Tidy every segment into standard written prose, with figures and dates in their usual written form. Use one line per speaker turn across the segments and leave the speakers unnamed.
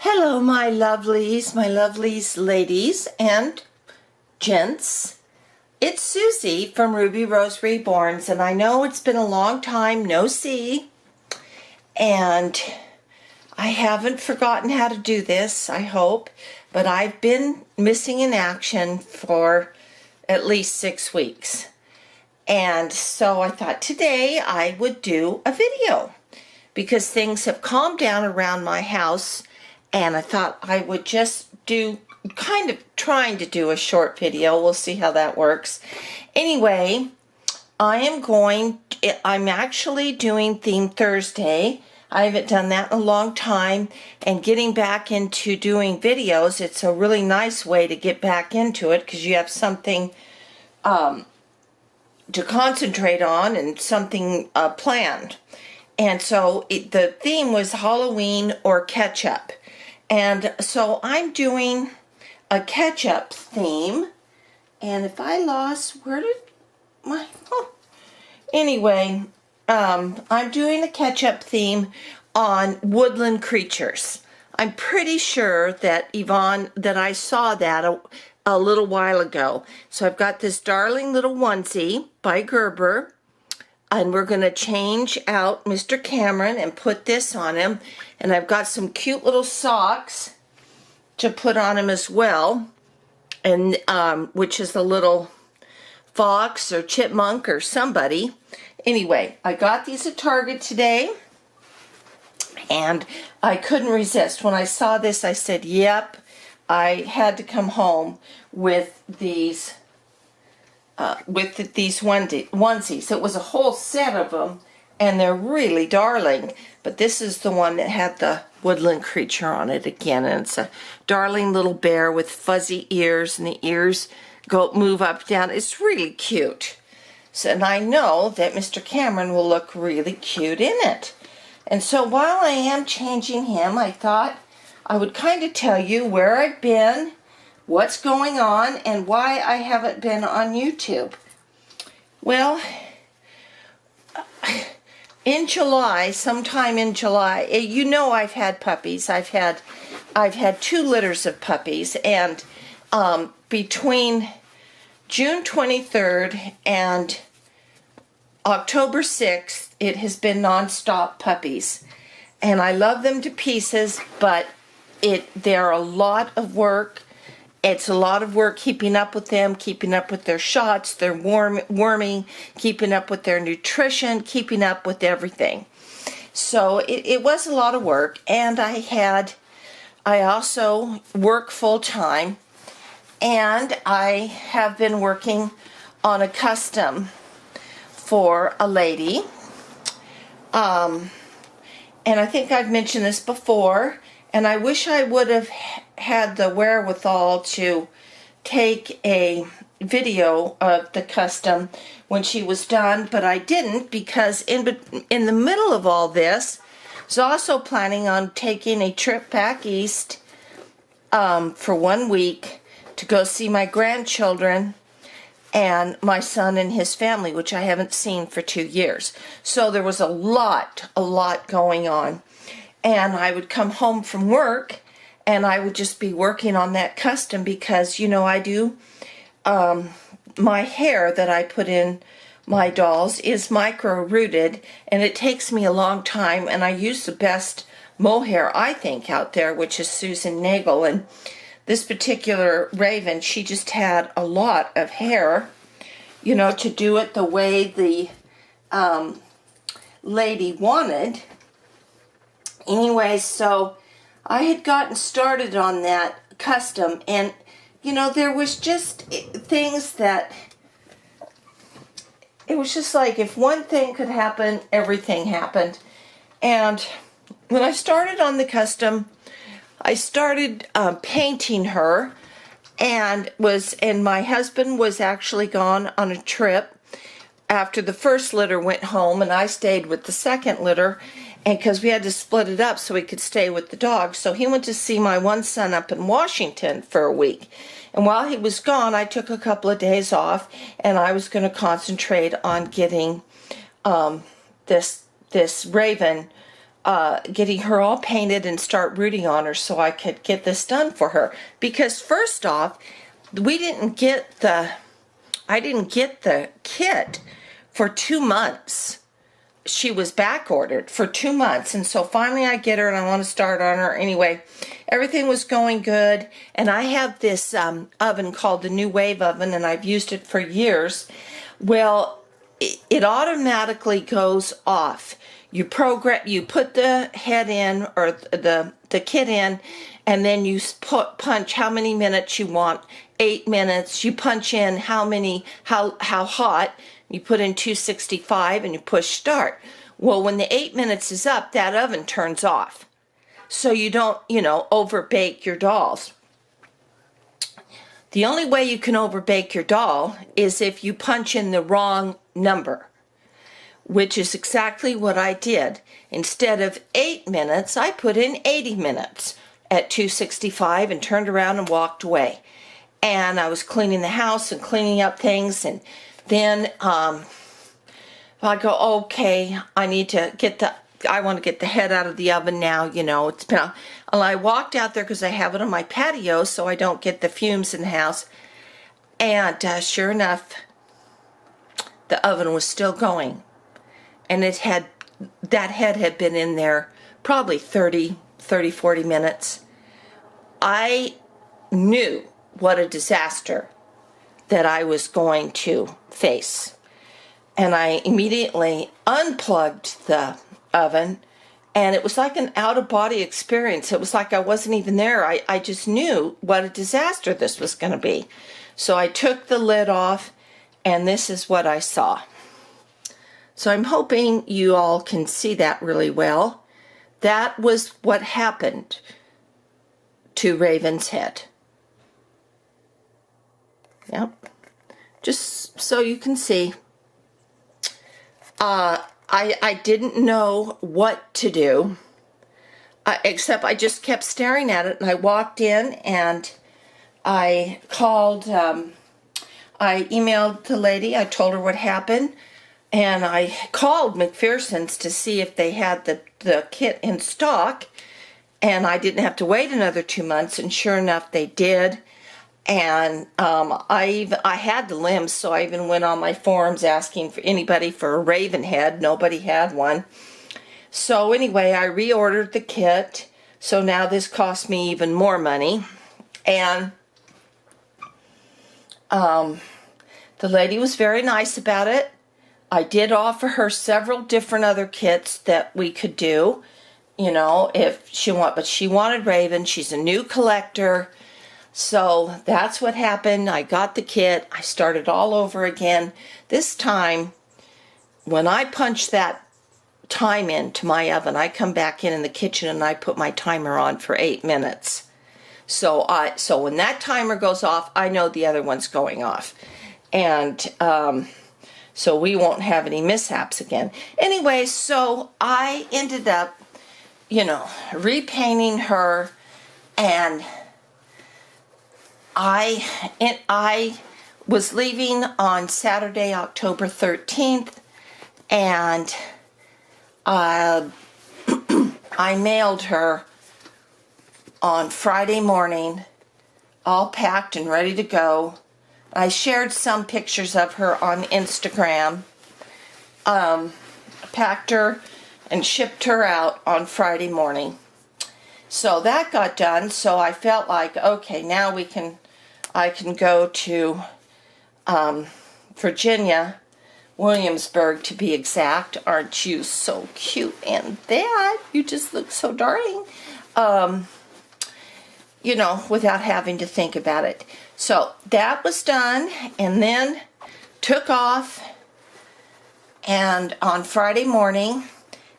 Hello, my lovelies, ladies and gents. It's Susie from Ruby Rose Reborns, and I know it's been a long time no see, and I haven't forgotten how to do this, I hope, but I've been missing in action for at least 6 weeks. And so I thought today I would do a video because things have calmed down around my house, and I thought I would just do kind of trying to do a short video. We'll see how that works. Anyway, I'm actually doing Theme Thursday. I haven't done that in a long time, and getting back into doing videos, it's a really nice way to get back into it because you have something to concentrate on and something planned. And so the theme was Halloween or ketchup. And so I'm doing a ketchup theme. And if I lost, where did my... Oh. Anyway, I'm doing a ketchup theme on woodland creatures. I'm pretty sure that that I saw that a little while ago. So I've got this darling little onesie by Gerber. And we're going to change out Mr. Cameron and put this on him. And I've got some cute little socks to put on him as well. And which is a little fox or chipmunk or somebody. Anyway, I got these at Target today. And I couldn't resist. When I saw this, I said, yep, I had to come home with these onesies. It was a whole set of them, and they're really darling. But this is the one that had the woodland creature on it again, and it's a darling little bear with fuzzy ears, and the ears move up down. It's really cute. So, and I know that Mr. Cameron will look really cute in it. And so while I am changing him, I thought I would kind of tell you where I've been, what's going on, and why I haven't been on YouTube. Well, in July, sometime in July, you know I've had puppies. I've had 2 litters of puppies, and between June 23rd and October 6th, it has been nonstop puppies. And I love them to pieces, but they're a lot of work. It's a lot of work keeping up with them, keeping up with their shots, their worming, keeping up with their nutrition, keeping up with everything. So it was a lot of work, and I also work full-time, and I have been working on a custom for a lady. And I think I've mentioned this before, and I wish I would have had the wherewithal to take a video of the custom when she was done, but I didn't, because in the middle of all this, I was also planning on taking a trip back east for 1 week to go see my grandchildren and my son and his family, which I haven't seen for 2 years. So there was a lot going on. And I would come home from work, and I would just be working on that custom because, you know, I do, my hair that I put in my dolls is micro-rooted, and it takes me a long time, and I use the best mohair, I think, out there, which is Susan Nagel. And this particular raven, she just had a lot of hair, you know, to do it the way the lady wanted. Anyway, so I had gotten started on that custom, and, you know, there was just things that, it was just like if one thing could happen, everything happened. And when I started on the custom, I started painting her, and my husband was actually gone on a trip after the first litter went home, and I stayed with the second litter, and because we had to split it up so he could stay with the dog. So he went to see my one son up in Washington for a week. And while he was gone, I took a couple of days off, and I was going to concentrate on getting this raven getting her all painted and start rooting on her so I could get this done for her. Because first off, I didn't get the kit for 2 months. She was back ordered for 2 months, and so finally I get her and I want to start on her. Anyway, everything was going good, and I have this oven called the New Wave oven, and I've used it for years. Well, it automatically goes off. You put the head in, or the kit in, and then you punch how many minutes you want. 8 minutes. You punch in how hot. You put in 265 and you push start. Well, when the 8 minutes is up, that oven turns off. So you don't, overbake your dolls. The only way you can overbake your doll is if you punch in the wrong number, which is exactly what I did. Instead of 8 minutes, I put in 80 minutes at 265 and turned around and walked away. And I was cleaning the house and cleaning up things, and then I go, okay, I want to get the head out of the oven now, it's been, and I walked out there because I have it on my patio so I don't get the fumes in the house. And sure enough, the oven was still going. And that head had been in there probably 40 minutes. I knew what a disaster that I was going to face. And I immediately unplugged the oven, and it was like an out-of-body experience. It was like I wasn't even there. I just knew what a disaster this was going to be. So I took the lid off, and this is what I saw. So I'm hoping you all can see that really well. That was what happened to Raven's head. Yep. Just so you can see. I didn't know what to do, except I just kept staring at it, and I walked in and I called, I emailed the lady, I told her what happened, and I called McPherson's to see if they had the kit in stock, and I didn't have to wait another 2 months, and sure enough they did. And I had the limbs, so I even went on my forums asking for anybody for a raven head. Nobody had one. So anyway, I reordered the kit. So now this cost me even more money. And the lady was very nice about it. I did offer her several different other kits that we could do, if she but she wanted raven. She's a new collector. So that's what happened. I got the kit. I started all over again. This time, when I punch that time into my oven, I come back in the kitchen and I put my timer on for 8 minutes. So when that timer goes off, I know the other one's going off. And so we won't have any mishaps again. Anyway, so I ended up, repainting her, and I was leaving on Saturday, October 13th, and I mailed her on Friday morning, all packed and ready to go. I shared some pictures of her on Instagram, packed her and shipped her out on Friday morning. So that got done, so I felt like, okay, now I can go to Virginia, Williamsburg to be exact. Aren't you so cute in that? You just look so darling. Without having to think about it. So that was done, and then took off, and on Friday morning,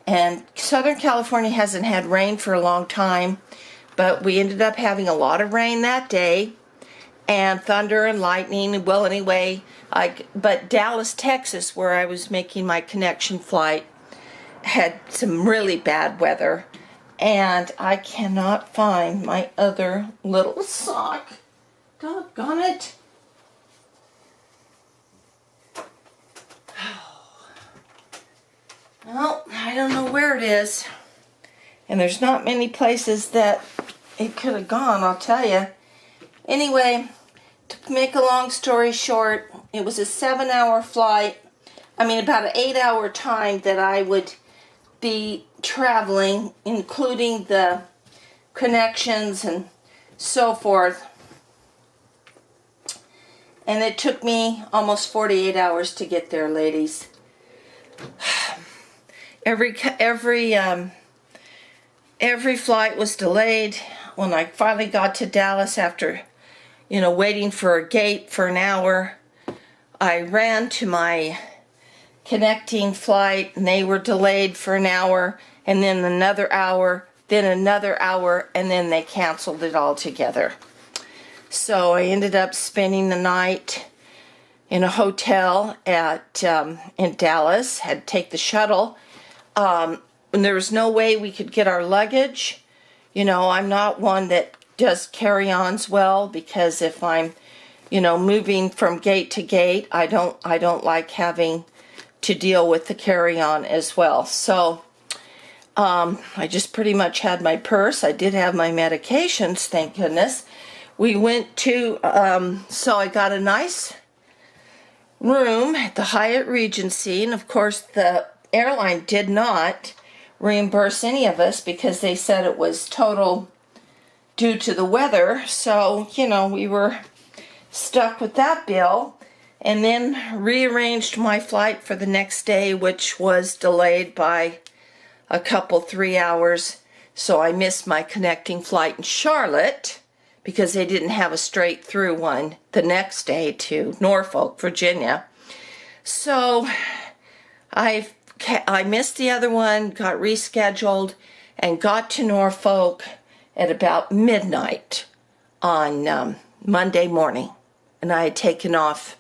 and Southern California hasn't had rain for a long time, but we ended up having a lot of rain that day, and thunder and lightning. Well, anyway, but Dallas, Texas, where I was making my connection flight, had some really bad weather, and I cannot find my other little sock. Doggone it. Oh, I don't know where it is. And there's not many places that it could have gone, I'll tell you. Anyway, to make a long story short, it was a 7-hour flight. I mean, about an 8-hour time that I would be traveling, including the connections and so forth. And it took me almost 48 hours to get there, ladies. Every flight was delayed. When I finally got to Dallas after, waiting for a gate for an hour, I ran to my connecting flight and they were delayed for an hour, and then another hour, then another hour, and then they canceled it altogether. So I ended up spending the night in a hotel in Dallas. Had to take the shuttle. And there was no way we could get our luggage. I'm not one that does carry-ons well, because if I'm, moving from gate to gate, I don't like having to deal with the carry-on as well. So I just pretty much had my purse. I did have my medications, thank goodness. We went to, so I got a nice room at the Hyatt Regency, and of course the airline did not reimburse any of us because they said it was total due to the weather. So, we were stuck with that bill, and then rearranged my flight for the next day, which was delayed by a couple, 3 hours. So I missed my connecting flight in Charlotte because they didn't have a straight through one the next day to Norfolk, Virginia. So I missed the other one, got rescheduled, and got to Norfolk at about midnight on Monday morning. And I had taken off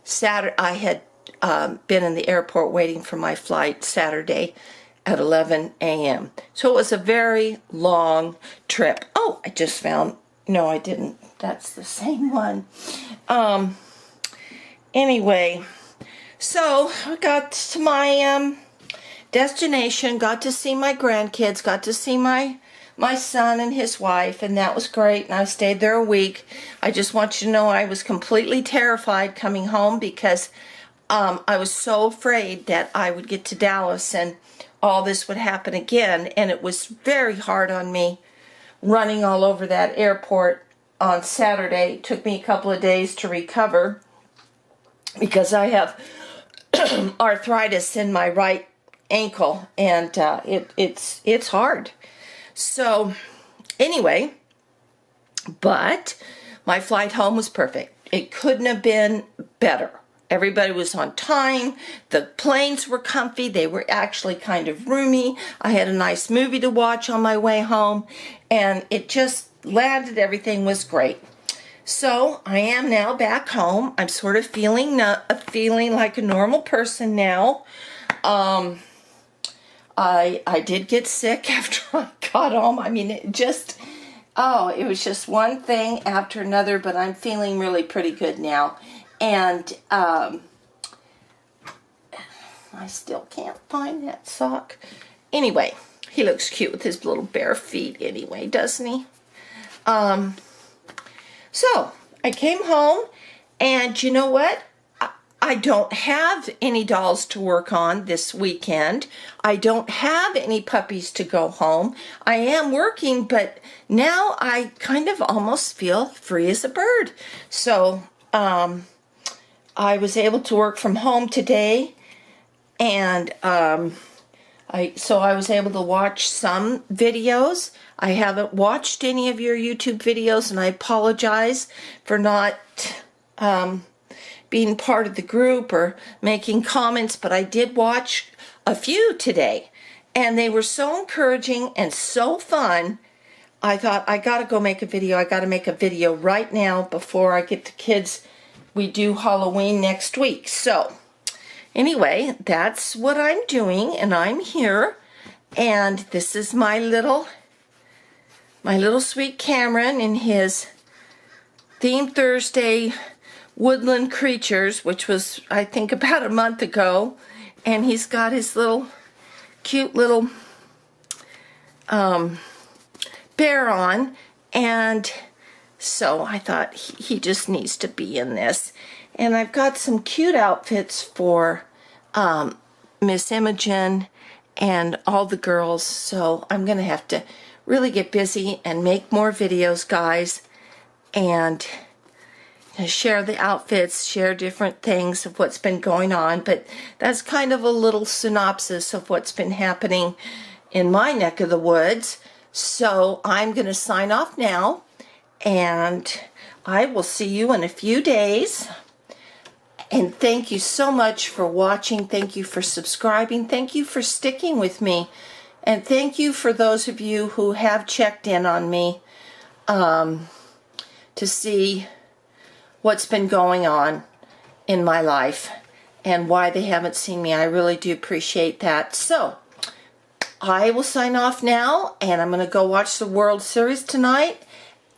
Saturday. I had been in the airport waiting for my flight Saturday at 11 a.m. So it was a very long trip. Oh, I just found, no, I didn't. That's the same one. Anyway, so I got to my destination, got to see my grandkids, got to see my son and his wife, and that was great, and I stayed there a week. I just want you to know I was completely terrified coming home because I was so afraid that I would get to Dallas and all this would happen again, and it was very hard on me running all over that airport on Saturday. It took me a couple of days to recover because I have arthritis in my right ankle, and it's hard. So anyway, but my flight home was perfect. It couldn't have been better. Everybody was on time. The planes were comfy. They were actually kind of roomy. I had a nice movie to watch on my way home, and it just landed. Everything was great. So I am now back home. I'm sort of feeling like a normal person now. I did get sick after I got home. I mean, it was just one thing after another, but I'm feeling really pretty good now. And I still can't find that sock. Anyway, he looks cute with his little bare feet anyway, doesn't he? So I came home, and you know what? I don't have any dolls to work on this weekend. I don't have any puppies to go home. I am working, but now I kind of almost feel free as a bird. So I was able to work from home today, and I was able to watch some videos. I haven't watched any of your YouTube videos, and I apologize for not being part of the group or making comments, but I did watch a few today, and they were so encouraging and so fun. I thought, I gotta go make a video. I gotta make a video right now before I get the kids. We do Halloween next week. So anyway, that's what I'm doing, and I'm here, and this is my little sweet Cameron in his Theme Thursday Woodland Creatures, which was, I think, about a month ago, and he's got his little cute little bear on, and so I thought he just needs to be in this. And I've got some cute outfits for Miss Imogen and all the girls, so I'm gonna have to really get busy and make more videos, guys, and share the outfits, share different things of what's been going on. But that's kind of a little synopsis of what's been happening in my neck of the woods. So I'm going to sign off now, and I will see you in a few days. And thank you so much for watching. Thank you for subscribing. Thank you for sticking with me. And thank you for those of you who have checked in on me to see what's been going on in my life and why they haven't seen me. I really do appreciate that. So I will sign off now, and I'm going to go watch the World Series tonight.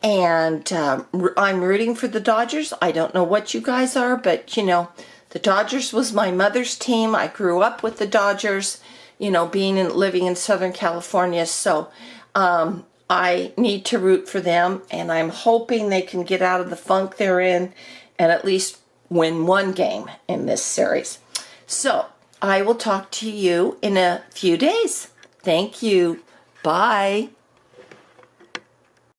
And I'm rooting for the Dodgers. I don't know what you guys are, but you know, the Dodgers was my mother's team. I grew up with the Dodgers, you know, living in Southern California. So I need to root for them, and I'm hoping they can get out of the funk they're in and at least win one game in this series. So I will talk to you in a few days. Thank you. Bye.